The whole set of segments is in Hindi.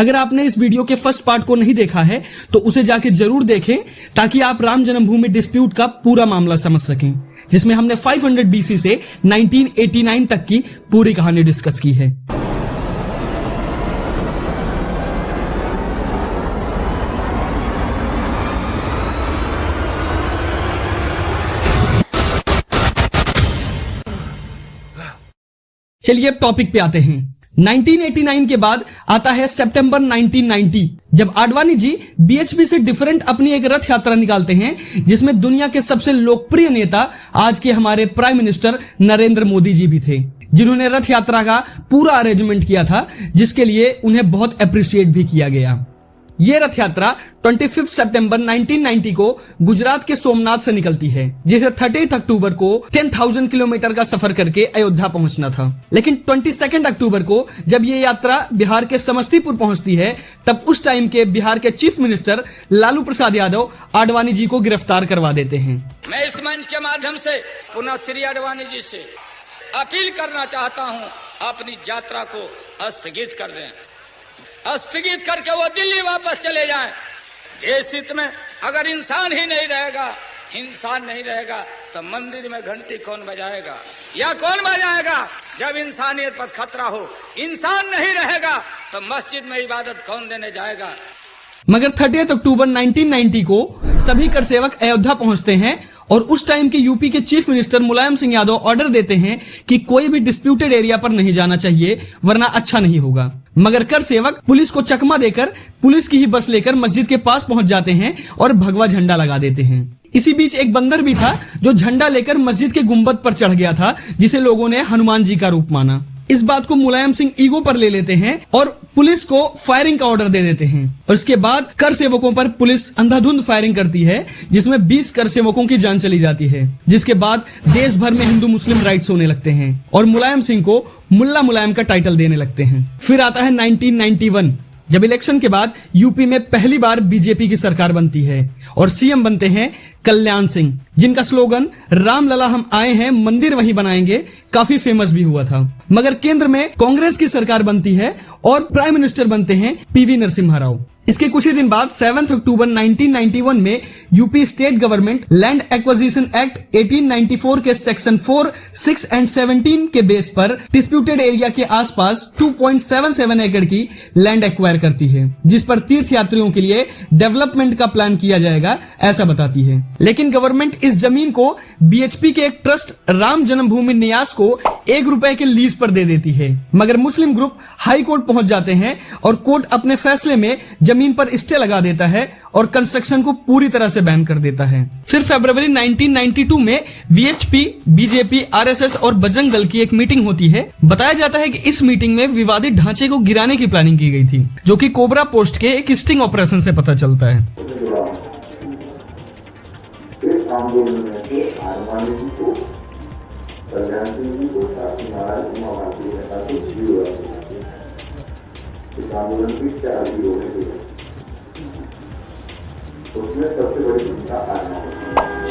अगर आपने इस वीडियो के फर्स्ट पार्ट को नहीं देखा है तो उसे जाके जरूर देखें ताकि आप राम जन्मभूमि डिस्प्यूट का पूरा मामला समझ सकें, जिसमें हमने 500 BC से 1989 तक की पूरी कहानी डिस्कस की है। चलिए अब टॉपिक पे आते हैं। 1989 के बाद आता है सितंबर 1990, जब आडवाणी जी बीएचपी से डिफरेंट अपनी एक रथ यात्रा निकालते हैं, जिसमें दुनिया के सबसे लोकप्रिय नेता आज के हमारे प्राइम मिनिस्टर नरेंद्र मोदी जी भी थे, जिन्होंने रथ यात्रा का पूरा अरेंजमेंट किया था, जिसके लिए उन्हें बहुत अप्रिशिएट भी किया गया। ये रथ यात्रा 25 सितंबर 1990 को गुजरात के सोमनाथ से निकलती है, जिसे 30 अक्टूबर को 10,000 किलोमीटर का सफर करके अयोध्या पहुंचना था। लेकिन 22 अक्टूबर को जब ये यात्रा बिहार के समस्तीपुर पहुंचती है, तब उस टाइम के बिहार के चीफ मिनिस्टर लालू प्रसाद यादव आडवाणी जी को गिरफ्तार करवा देते हैं। मैं इस मंच के माध्यम से पुनः श्री आडवाणी जी से अपील करना चाहता हूँ, अपनी यात्रा को स्थगित कर दें, स्थगित करके वो दिल्ली वापस चले जाएं। देश हित में अगर इंसान ही नहीं रहेगा, इंसान नहीं रहेगा, तो मंदिर में घंटी कौन बजाएगा या कौन बजाएगा? जब इंसानियत पर खतरा हो, इंसान नहीं रहेगा तो मस्जिद में इबादत कौन देने जाएगा? मगर 30 अक्टूबर 1990 को सभी कर सेवक अयोध्या पहुंचते हैं और उस टाइम के यूपी के chief minister Mulayam Singh Yadav order देते हैं कि कोई भी डिस्प्यूटेड एरिया पर नहीं जाना चाहिए, वरना अच्छा नहीं होगा। मगर कर सेवक पुलिस को चकमा देकर पुलिस की ही बस लेकर मस्जिद के पास पहुंच जाते हैं और भगवा झंडा लगा देते हैं। इसी बीच एक बंदर भी था जो झंडा लेकर मस्जिद के गुंबद पर चढ़ गया था, जिसे लोगों ने हनुमान जी का रूप माना। इस बात को मुलायम सिंह ईगो पर ले लेते हैं और पुलिस को फायरिंग का ऑर्डर दे देते हैं, और इसके बाद कर सेवकों पर पुलिस अंधाधुंध फायरिंग करती है, जिसमें 20 कर सेवकों की जान चली जाती है। जिसके बाद देश भर में हिंदू मुस्लिम राइट्स होने लगते हैं और मुलायम सिंह को मुल्ला मुलायम का टाइटल देने लगते हैं। फिर आता है 1991, जब इलेक्शन के बाद यूपी में पहली बार बीजेपी की सरकार बनती है और सीएम बनते हैं कल्याण सिंह, जिनका स्लोगन राम लला हम आए हैं मंदिर वहीं बनाएंगे काफी फेमस भी हुआ था। मगर केंद्र में कांग्रेस की सरकार बनती है और प्राइम मिनिस्टर बनते हैं पीवी नरसिम्हा राव। इसके कुछ ही दिन बाद 7 अक्टूबर 1991 में UP state government land acquisition act 1894 के सेक्शन 4, 6 एंड 17 के बेस पर डिस्प्यूटेड एरिया के आसपास 2.77 एकड़ की लैंड एक्वायर करती है, जिस पर तीर्थ यात्रियों के लिए डेवलपमेंट का प्लान किया जाएगा, ऐसा बताती है। लेकिन गवर्नमेंट इस जमीन को बीएचपी के एक ट्रस्ट राम जन्मभूमि न्यास को ₹1 के लीज पर दे देती है। मगर मुस्लिम ग्रुप हाई कोर्ट पहुंच जाते हैं और कोर्ट अपने फैसले में जमीन पर स्टे लगा देता है और कंस्ट्रक्शन को पूरी तरह से बैन कर देता है। फिर फरवरी 1992 में वीएचपी, बीजेपी, आरएसएस और बजरंग दल की एक मीटिंग होती है। बताया जाता है कि इस मीटिंग में विवादित ढांचे को गिराने की प्लानिंग की गई थी, जो कि कोबरा पोस्ट के एक स्टिंग ऑपरेशन से पता चलता है। उसमें सबसे बड़ी भूमिका आना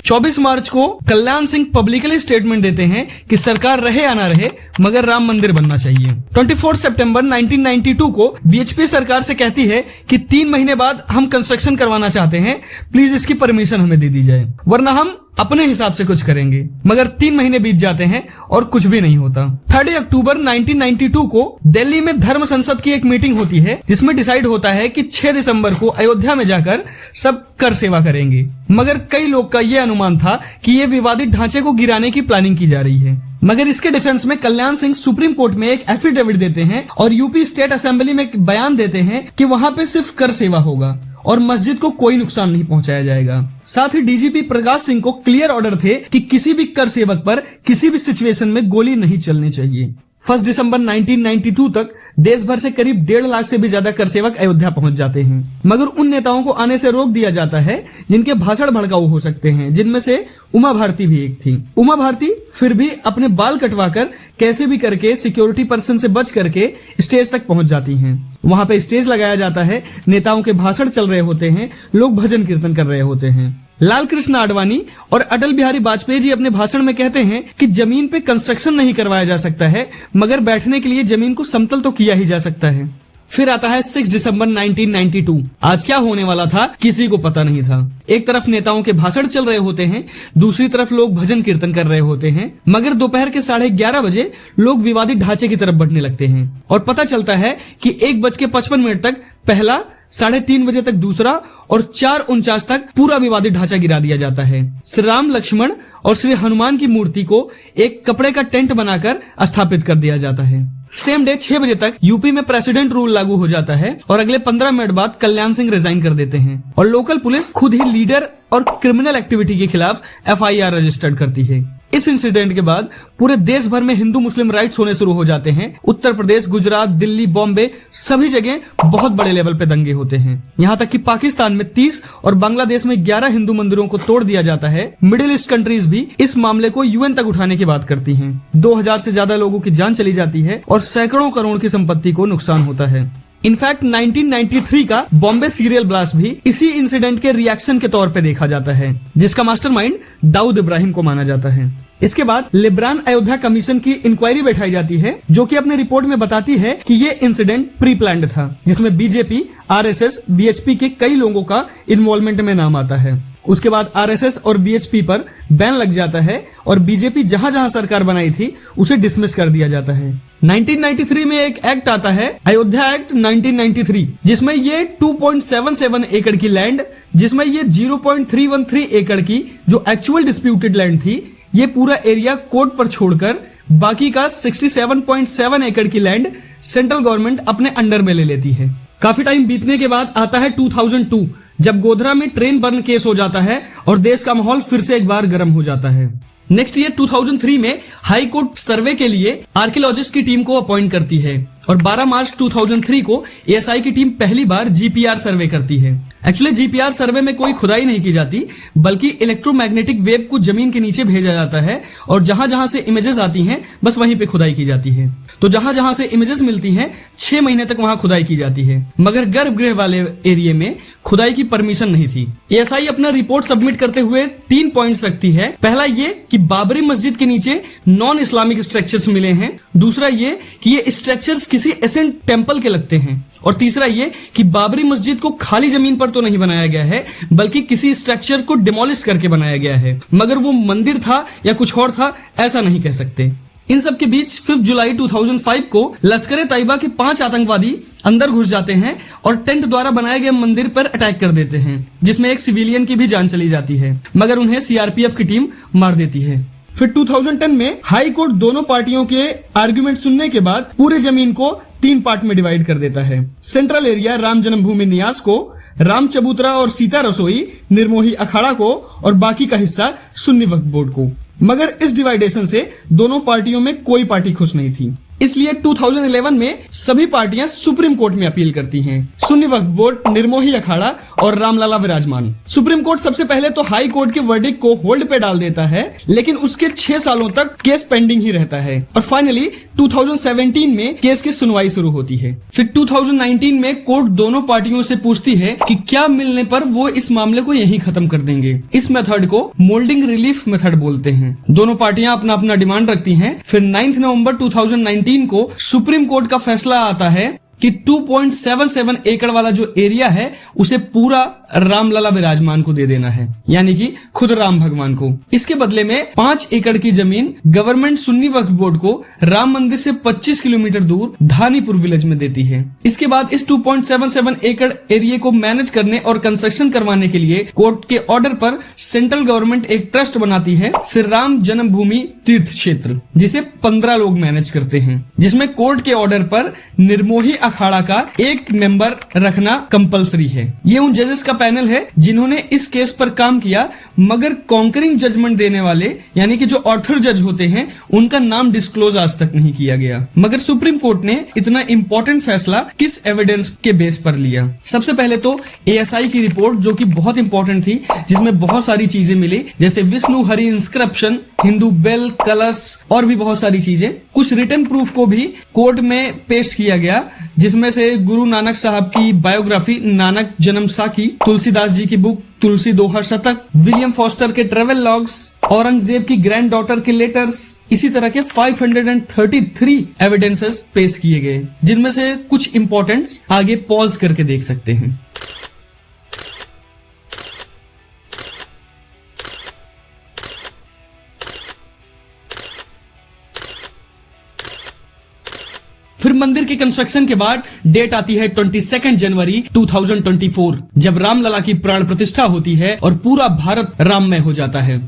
24 मार्च को कल्याण सिंह पब्लिकली स्टेटमेंट देते हैं कि सरकार रहे या ना रहे, मगर राम मंदिर बनना चाहिए। 24 सितंबर 1992 को वीएचपी सरकार से कहती है कि 3 महीने बाद हम कंस्ट्रक्शन करवाना चाहते हैं, प्लीज इसकी परमिशन हमें दे दी जाए, वरना हम अपने हिसाब से कुछ करेंगे। मगर 3 महीने बीत जाते हैं और कुछ भी नहीं होता। 3 अक्टूबर 1992 को दिल्ली में धर्म संसद की एक मीटिंग होती है, जिसमें डिसाइड होता है कि 6 दिसंबर को अयोध्या में जाकर सब कर सेवा करेंगे। मगर कई लोग का ये अनुमान था कि ये विवादित ढांचे को गिराने की प्लानिंग की जा रही है। मगर इसके डिफेंस में कल्याण सिंह सुप्रीम कोर्ट में एक एफिडेविट देते हैं और यूपी स्टेट असेंबली में एक बयान देते हैं कि वहां पे सिर्फ कर सेवा होगा और मस्जिद को कोई नुकसान नहीं पहुंचाया जाएगा। साथ ही डीजीपी प्रकाश सिंह को क्लियर ऑर्डर थे कि किसी भी कर सेवक पर किसी भी सिचुएशन में गोली नहीं चलनी चाहिए। 1 दिसंबर 1992 तक देश भर से करीब 1.5 लाख से भी ज्यादा कर सेवक अयोध्या पहुंच जाते हैं, मगर उन नेताओं को आने से रोक दिया जाता है जिनके भाषण भड़काऊ हो सकते हैं, जिनमें से उमा भारती भी एक थी। उमा भारती फिर भी अपने बाल कटवाकर कैसे भी करके सिक्योरिटी पर्सन से बच करके स्टेज तक पहुंच जाती हैं। वहां पे स्टेज लगाया जाता है, नेताओं के भाषण चल रहे होते हैं, लोग भजन कीर्तन कर रहे होते हैं। लाल कृष्ण आडवाणी और अटल बिहारी वाजपेयी जी अपने भाषण में कहते हैं कि जमीन पे कंस्ट्रक्शन नहीं करवाया जा सकता है, मगर बैठने के लिए जमीन को समतल तो किया ही जा सकता है। फिर आता है 6 दिसंबर 1992। आज क्या होने वाला था किसी को पता नहीं था। एक तरफ नेताओं के भाषण चल रहे होते हैं, दूसरी तरफ लोग भजन कीर्तन कर रहे होते हैं, मगर दोपहर के 11:30 बजे लोग विवादित ढांचे की तरफ बढ़ने लगते हैं और पता चलता है कि 1:55 तक पहला, 3:30 बजे तक दूसरा और 4:49 तक पूरा विवादित ढांचा गिरा दिया जाता है। श्री राम, लक्ष्मण और श्री हनुमान की मूर्ति को एक कपड़े का टेंट बनाकर स्थापित कर दिया जाता है। सेम डे 6 बजे तक यूपी में प्रेसिडेंट रूल लागू हो जाता है और अगले 15 मिनट बाद कल्याण सिंह रिजाइन कर देते हैं और लोकल पुलिस खुद ही लीडर और क्रिमिनल एक्टिविटी के खिलाफ FIR रजिस्टर्ड करती है। इस इंसिडेंट के बाद पूरे देश भर में हिंदू मुस्लिम राइट्स होने शुरू हो जाते हैं। उत्तर प्रदेश, गुजरात, दिल्ली, बॉम्बे सभी जगह बहुत बड़े लेवल पे दंगे होते हैं। यहाँ तक कि पाकिस्तान में 30 और बांग्लादेश में 11 हिंदू मंदिरों को तोड़ दिया जाता है। मिडिल ईस्ट कंट्रीज भी इस मामले को UN तक उठाने की बात करती हैं। 2000 से ज्यादा लोगों की जान चली जाती है और सैकड़ों करोड़ की संपत्ति को नुकसान होता है। इनफैक्ट 1993 का बॉम्बे सीरियल ब्लास्ट भी इसी इंसिडेंट के रिएक्शन के तौर पे देखा जाता है, जिसका मास्टरमाइंड दाऊद इब्राहिम को माना जाता है। इसके बाद लिब्रान अयोध्या कमीशन की इंक्वायरी बैठाई जाती है, जो कि अपने रिपोर्ट में बताती है कि ये इंसिडेंट प्री प्लान्ड था, जिसमें BJP, RSS, VHP के कई लोगों का इन्वॉल्वमेंट में नाम आता है। उसके बाद RSS और VHP पर बैन लग जाता है और BJP जहां जहां सरकार बनाई थी उसे डिसमिस कर दिया जाता है। 1993 में एक एक्ट आता है, अयोध्या एक्ट 1993, जिसमें ये 2.77 एकड़ की लैंड, जिसमें ये 0.313 एकड़ की जो एक्चुअल डिस्प्यूटेड लैंड थी, ये पूरा एरिया कोर्ट पर छोड़कर बाकी का 67.7 एकड़ की लैंड सेंट्रल गवर्नमेंट अपने अंडर में ले लेती है। काफी टाइम बीतने के बाद आता है 2002, जब गोधरा में ट्रेन बर्न केस हो जाता है और देश का माहौल फिर से एक बार गर्म हो जाता है। नेक्स्ट ईयर 2003 में हाई कोर्ट सर्वे के लिए आर्कियोलॉजिस्ट की टीम को अपॉइंट करती है और 12 मार्च 2003 को ASI की टीम पहली बार GPR सर्वे करती है। एक्चुअली GPR सर्वे में कोई खुदाई नहीं की जाती, बल्कि इलेक्ट्रोमैग्नेटिक वेव को जमीन के नीचे भेजा जाता है और जहां जहां से इमेजेस आती हैं बस वहीं पे खुदाई की जाती है। तो जहां जहां से इमेजेस मिलती हैं 6 महीने तक वहां खुदाई की जाती है, मगर गर्भगृह वाले एरिया में खुदाई की परमिशन नहीं थी। ASI अपना रिपोर्ट सबमिट करते हुए 3 पॉइंट्स रखती है। पहला ये कि बाबरी मस्जिद के नीचे नॉन इस्लामिक स्ट्रक्चर्स मिले हैं, दूसरा ये कि ये स्ट्रक्चर्स किसी एसेंट टेम्पल के लगते हैं, और तीसरा ये कि बाबरी मस्जिद को खाली जमीन पर तो नहीं बनाया गया है, बल्कि किसी स्ट्रक्चर को डिमोलिश करके बनाया गया है, मगर वो मंदिर था या कुछ और था ऐसा नहीं कह सकते। इन सब के बीच 5 जुलाई 2005 को लश्कर तैयबा के 5 आतंकवादी अंदर घुस जाते हैं और टेंट द्वारा बनाए गए मंदिर पर अटैक कर देते हैं, जिसमें एक सिविलियन की भी जान चली जाती है, मगर उन्हें CRPF की टीम मार देती है। फिर 2010 में हाई कोर्ट दोनों पार्टियों के आर्गुमेंट सुनने के बाद पूरे जमीन को 3 पार्ट में डिवाइड कर देता है। सेंट्रल एरिया राम जन्मभूमि न्यास को, राम चबूतरा और सीता रसोई निर्मोही अखाड़ा को, और बाकी का हिस्सा सुन्नी वक्फ बोर्ड को। मगर इस डिवाइडेशन से दोनों पार्टियों में कोई पार्टी खुश नहीं थी, इसलिए 2011 में सभी पार्टियां सुप्रीम कोर्ट में अपील करती हैं। सुन्नी वक्फ बोर्ड, निर्मोही अखाड़ा और रामलला विराजमान। सुप्रीम कोर्ट सबसे पहले तो हाई कोर्ट के वर्डिक्ट को होल्ड पे डाल देता है, लेकिन उसके 6 सालों तक केस पेंडिंग ही रहता है और फाइनली 2017 में केस की सुनवाई शुरू होती है। फिर 2019 में कोर्ट दोनों पार्टियों से पूछती है कि क्या मिलने पर वो इस मामले को यहीं खत्म कर देंगे। इस मेथड को मोल्डिंग रिलीफ मेथड बोलते हैं। दोनों पार्टियां अपना अपना डिमांड रखती हैं। फिर 9 नवंबर 2019 को सुप्रीम कोर्ट का फैसला आता है कि 2.77 एकड़ वाला जो एरिया है उसे पूरा रामलला विराजमान को दे देना है, यानी कि खुद राम भगवान को। इसके बदले में 5 एकड़ की जमीन गवर्नमेंट सुन्नी वक्फ बोर्ड को राम मंदिर से 25 किलोमीटर दूर धानीपुर विलेज में देती है। इसके बाद इस 2.77 एकड़ एरिया को मैनेज करने और कंस्ट्रक्शन करवाने के लिए कोर्ट के ऑर्डर पर सेंट्रल गवर्नमेंट एक ट्रस्ट बनाती है, श्री राम जन्मभूमि तीर्थ क्षेत्र, जिसे 15 लोग मैनेज करते हैं, जिसमें कोर्ट के ऑर्डर पर निर्मोही अखाड़ा का एक मेंबर रखना कंपलसरी है। ये उन जजेस का पैनल है जिन्होंने इस केस पर काम किया, मगर कॉन्करिंग जजमेंट देने वाले यानी कि जो ऑर्थर जज होते हैं उनका नाम डिस्क्लोज आज तक नहीं किया गया। मगर सुप्रीम कोर्ट ने इतना इंपॉर्टेंट फैसला किस एविडेंस के बेस पर लिया? सबसे पहले तो ASI की रिपोर्ट, जो कि बहुत इंपॉर्टेंट थी, जिसमें बहुत सारी चीजें मिली, जैसे Vishnu Hari inscription, Hindu bell, colours और भी बहुत सारी चीजें। कुछ रिटन प्रूफ को भी कोर्ट में पेश किया गया, जिसमें से गुरु नानक साहब की बायोग्राफी नानक जन्म साखी, तुलसीदास जी की बुक तुलसी दोहा शतक, विलियम फॉस्टर के ट्रेवल लॉग्स, औरंगजेब की ग्रैंड डॉटर के लेटर्स, इसी तरह के 533 एविडेंसेस पेश किए गए, जिनमें से कुछ इंपॉर्टेंट्स आगे पॉज करके देख सकते हैं। फिर मंदिर के कंस्ट्रक्शन के बाद डेट आती है 22 जनवरी 2024, जब रामलला की प्राण प्रतिष्ठा होती है और पूरा भारत राममय हो जाता है।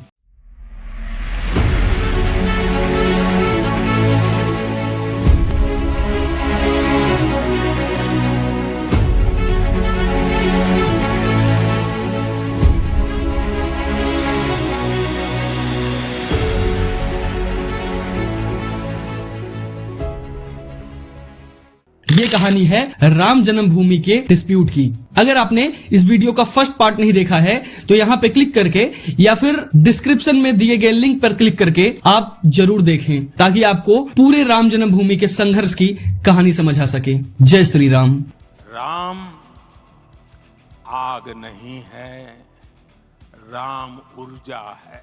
ये कहानी है राम जन्मभूमि के डिस्प्यूट की। अगर आपने इस वीडियो का फर्स्ट पार्ट नहीं देखा है तो यहाँ पे क्लिक करके या फिर डिस्क्रिप्शन में दिए गए लिंक पर क्लिक करके आप जरूर देखें, ताकि आपको पूरे राम जन्मभूमि के संघर्ष की कहानी समझ आ सके। जय श्री राम। राम आग नहीं है, राम ऊर्जा है।